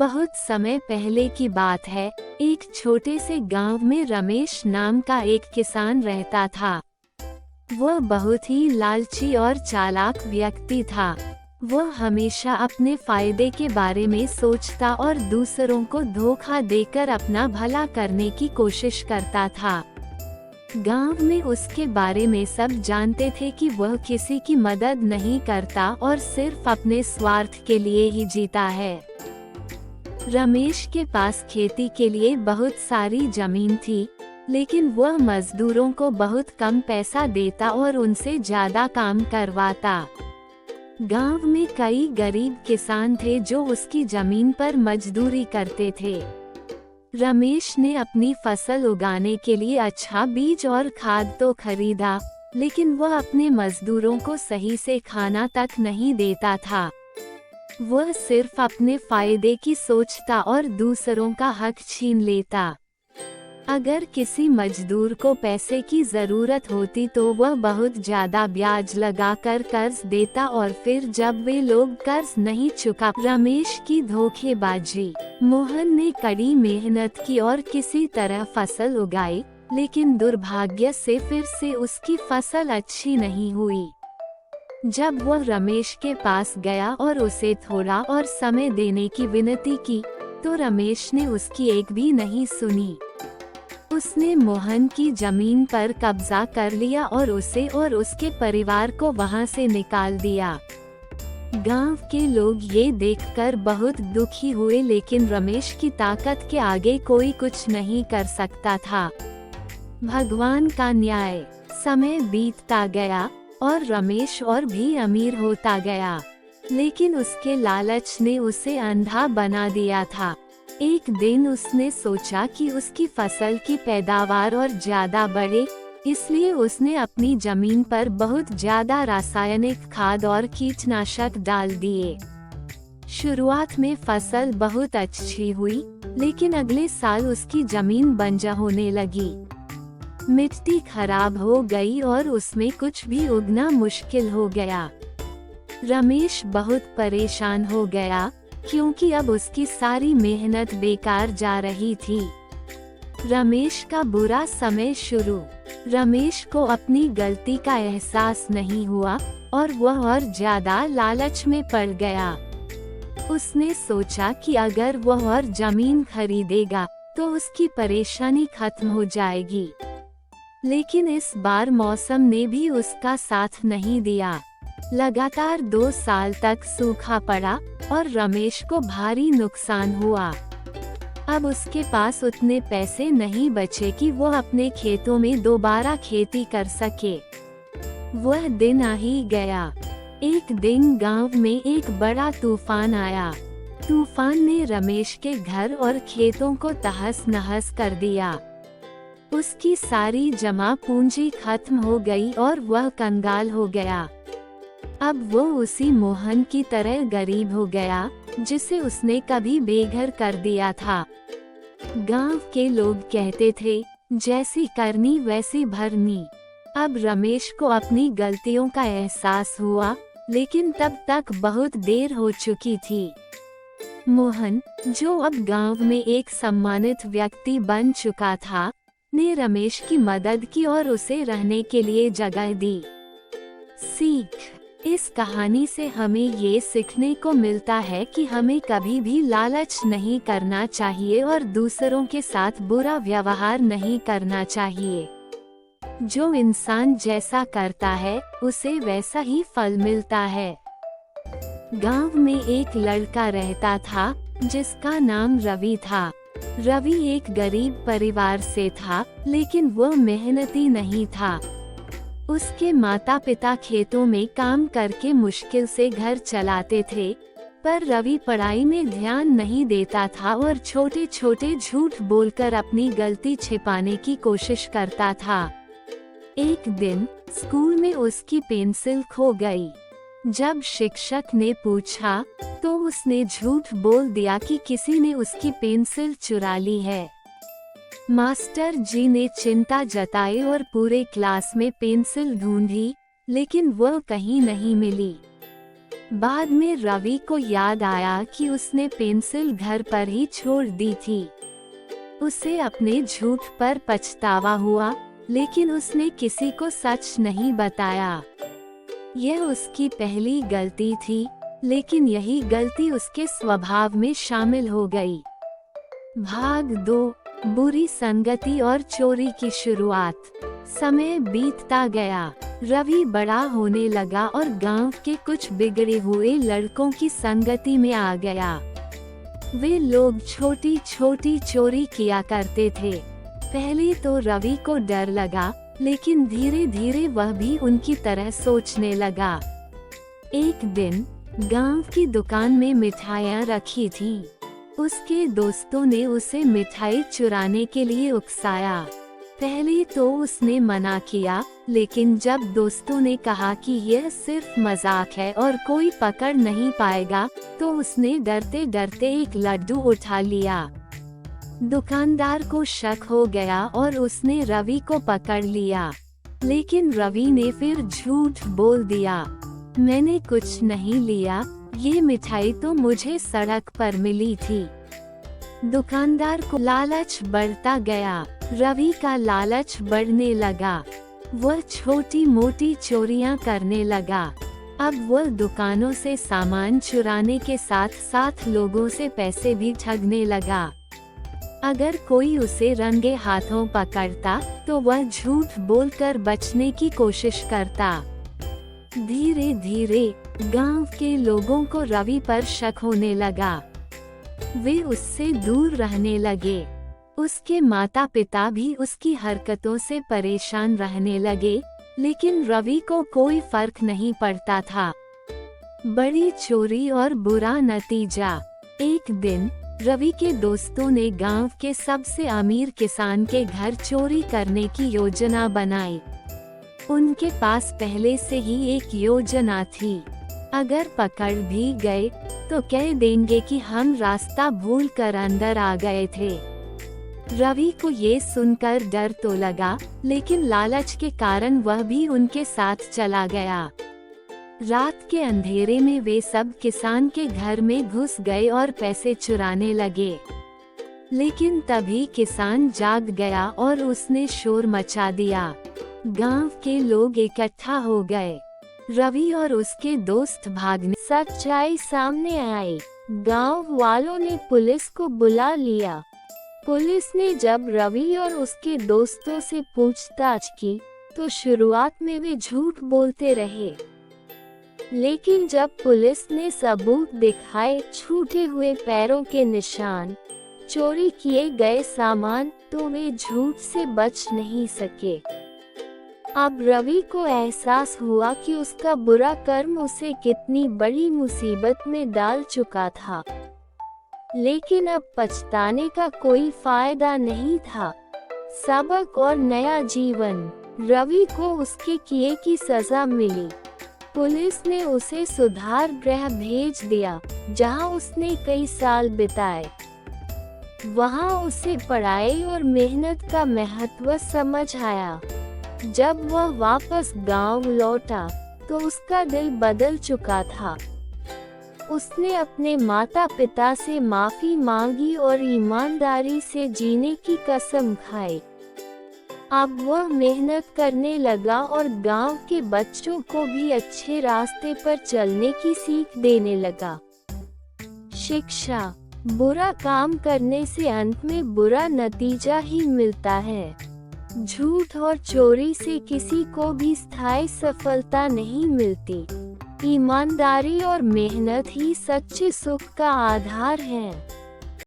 बहुत समय पहले की बात है। एक छोटे से गांव में रमेश नाम का एक किसान रहता था। वह बहुत ही लालची और चालाक व्यक्ति था। वह हमेशा अपने फायदे के बारे में सोचता और दूसरों को धोखा देकर अपना भला करने की कोशिश करता था। गांव में उसके बारे में सब जानते थे कि वह किसी की मदद नहीं करता और सिर्फ अपने स्वार्थ के लिए ही जीता है। रमेश के पास खेती के लिए बहुत सारी जमीन थी, लेकिन वह मजदूरों को बहुत कम पैसा देता और उनसे ज्यादा काम करवाता। गांव में कई गरीब किसान थे जो उसकी जमीन पर मजदूरी करते थे। रमेश ने अपनी फसल उगाने के लिए अच्छा बीज और खाद तो खरीदा, लेकिन वह अपने मजदूरों को सही से खाना तक नहीं देता था। वह सिर्फ अपने फायदे की सोचता और दूसरों का हक छीन लेता। अगर किसी मजदूर को पैसे की जरूरत होती तो वह बहुत ज्यादा ब्याज लगाकर कर्ज देता और फिर जब वे लोग कर्ज नहीं चुका, रमेश की धोखेबाजी। मोहन ने कड़ी मेहनत की और किसी तरह फसल उगाई, लेकिन दुर्भाग्य से फिर से उसकी फसल अच्छी नहीं हुई। जब वह रमेश के पास गया और उसे थोड़ा और समय देने की विनती की, तो रमेश ने उसकी एक भी नहीं सुनी। उसने मोहन की जमीन पर कब्जा कर लिया और उसे और उसके परिवार को वहां से निकाल दिया। गांव के लोग ये देखकर बहुत दुखी हुए, लेकिन रमेश की ताकत के आगे कोई कुछ नहीं कर सकता था। भगवान का न्याय। समय बीतता गया और रमेश और भी अमीर होता गया, लेकिन उसके लालच ने उसे अंधा बना दिया था। एक दिन उसने सोचा कि उसकी फसल की पैदावार और ज्यादा बढ़े, इसलिए उसने अपनी जमीन पर बहुत ज्यादा रासायनिक खाद और कीटनाशक डाल दिए। शुरुआत में फसल बहुत अच्छी हुई, लेकिन अगले साल उसकी जमीन बंजर होने लगी। मिट्टी खराब हो गई और उसमें कुछ भी उगना मुश्किल हो गया। रमेश बहुत परेशान हो गया, क्योंकि अब उसकी सारी मेहनत बेकार जा रही थी। रमेश का बुरा समय शुरू। रमेश को अपनी गलती का एहसास नहीं हुआ और वह और ज्यादा लालच में पड़ गया। उसने सोचा कि अगर वह और जमीन खरीदेगा तो उसकी परेशानी खत्म हो जाएगी। लेकिन इस बार मौसम ने भी उसका साथ नहीं दिया। लगातार 2 साल तक सूखा पड़ा और रमेश को भारी नुकसान हुआ। अब उसके पास उतने पैसे नहीं बचे कि वो अपने खेतों में दोबारा खेती कर सके। वह दिन आ ही गया। एक दिन गांव में एक बड़ा तूफान आया। तूफान ने रमेश के घर और खेतों को तहस नहस कर दिया। उसकी सारी जमा पूंजी खत्म हो गई और वह कंगाल हो गया। अब वो उसी मोहन की तरह गरीब हो गया, जिसे उसने कभी बेघर कर दिया था। गांव के लोग कहते थे, जैसी करनी वैसी भरनी। अब रमेश को अपनी गलतियों का एहसास हुआ, लेकिन तब तक बहुत देर हो चुकी थी। मोहन, जो अब गांव में एक सम्मानित व्यक्ति बन चुका था, ने रमेश की मदद की और उसे रहने के लिए जगह दी। सीख। इस कहानी से हमें ये सीखने को मिलता है कि हमें कभी भी लालच नहीं करना चाहिए और दूसरों के साथ बुरा व्यवहार नहीं करना चाहिए। जो इंसान जैसा करता है, उसे वैसा ही फल मिलता है। गांव में एक लड़का रहता था, जिसका नाम रवि था। रवि एक गरीब परिवार से था, लेकिन वह मेहनती नहीं था। उसके माता पिता खेतों में काम करके मुश्किल से घर चलाते थे, पर रवि पढ़ाई में ध्यान नहीं देता था और छोटे छोटे झूठ बोलकर अपनी गलती छिपाने की कोशिश करता था। एक दिन स्कूल में उसकी पेंसिल खो गई। जब शिक्षक ने पूछा, तो उसने झूठ बोल दिया कि किसी ने उसकी पेंसिल चुरा ली है। मास्टर जी ने चिंता जताई और पूरे क्लास में पेंसिल ढूंढी, लेकिन वह कहीं नहीं मिली। बाद में रवि को याद आया कि उसने पेंसिल घर पर ही छोड़ दी थी। उसे अपने झूठ पर पछतावा हुआ, लेकिन उसने किसी को सच नहीं बताया। यह उसकी पहली गलती थी, लेकिन यही गलती उसके स्वभाव में शामिल हो गई। भाग 2, बुरी संगति और चोरी की शुरुआत। समय बीतता गया, रवि बड़ा होने लगा और गांव के कुछ बिगड़े हुए लड़कों की संगति में आ गया। वे लोग छोटी छोटी चोरी किया करते थे। पहले तो रवि को डर लगा, लेकिन धीरे धीरे वह भी उनकी तरह सोचने लगा। एक दिन गांव की दुकान में मिठाइयाँ रखी थीं। उसके दोस्तों ने उसे मिठाई चुराने के लिए उकसाया। पहले तो उसने मना किया, लेकिन जब दोस्तों ने कहा कि यह सिर्फ मजाक है और कोई पकड़ नहीं पाएगा, तो उसने डरते डरते एक लड्डू उठा लिया। दुकानदार को शक हो गया और उसने रवि को पकड़ लिया, लेकिन रवि ने फिर झूठ बोल दिया। मैंने कुछ नहीं लिया, ये मिठाई तो मुझे सड़क पर मिली थी। दुकानदार को लालच बढ़ता गया। रवि का लालच बढ़ने लगा। वह छोटी मोटी चोरियां करने लगा। अब वह दुकानों से सामान चुराने के साथ साथ लोगों से पैसे भी ठगने लगा। अगर कोई उसे रंगे हाथों पकड़ता, तो वह झूठ बोलकर बचने की कोशिश करता। धीरे धीरे गांव के लोगों को रवि पर शक होने लगा। वे उससे दूर रहने लगे। उसके माता पिता भी उसकी हरकतों से परेशान रहने लगे, लेकिन रवि को कोई फर्क नहीं पड़ता था। बड़ी चोरी और बुरा नतीजा। एक दिन रवि के दोस्तों ने गांव के सबसे अमीर किसान के घर चोरी करने की योजना बनाई। उनके पास पहले से ही एक योजना थी। अगर पकड़ भी गए तो कह देंगे कि हम रास्ता भूलकर अंदर आ गए थे। रवि को ये सुनकर डर तो लगा, लेकिन लालच के कारण वह भी उनके साथ चला गया। रात के अंधेरे में वे सब किसान के घर में घुस गए और पैसे चुराने लगे। लेकिन तभी किसान जाग गया और उसने शोर मचा दिया। गांव के लोग इकट्ठा हो गए। रवि और उसके दोस्त भागने। सच्चाई सामने आई। गांव वालों ने पुलिस को बुला लिया। पुलिस ने जब रवि और उसके दोस्तों से पूछताछ की, तो शुरुआत में वे झूठ बोलते रहे। लेकिन जब पुलिस ने सबूत दिखाए, छूटे हुए पैरों के निशान, चोरी किए गए सामान, तो वे झूठ से बच नहीं सके। अब रवि को एहसास हुआ कि उसका बुरा कर्म उसे कितनी बड़ी मुसीबत में डाल चुका था। लेकिन अब पछताने का कोई फायदा नहीं था। सबक और नया जीवन। रवि को उसके किए की सजा मिली। पुलिस ने उसे सुधार गृह भेज दिया, जहां उसने कई साल बिताए। वहां उसे पढ़ाई और मेहनत का महत्व समझ आया। जब वह वापस गांव लौटा, तो उसका दिल बदल चुका था। उसने अपने माता पिता से माफी मांगी और ईमानदारी से जीने की कसम खाई। अब वह मेहनत करने लगा और गांव के बच्चों को भी अच्छे रास्ते पर चलने की सीख देने लगा। शिक्षा। बुरा काम करने से अंत में बुरा नतीजा ही मिलता है। झूठ और चोरी से किसी को भी स्थायी सफलता नहीं मिलती। ईमानदारी और मेहनत ही सच्चे सुख का आधार है।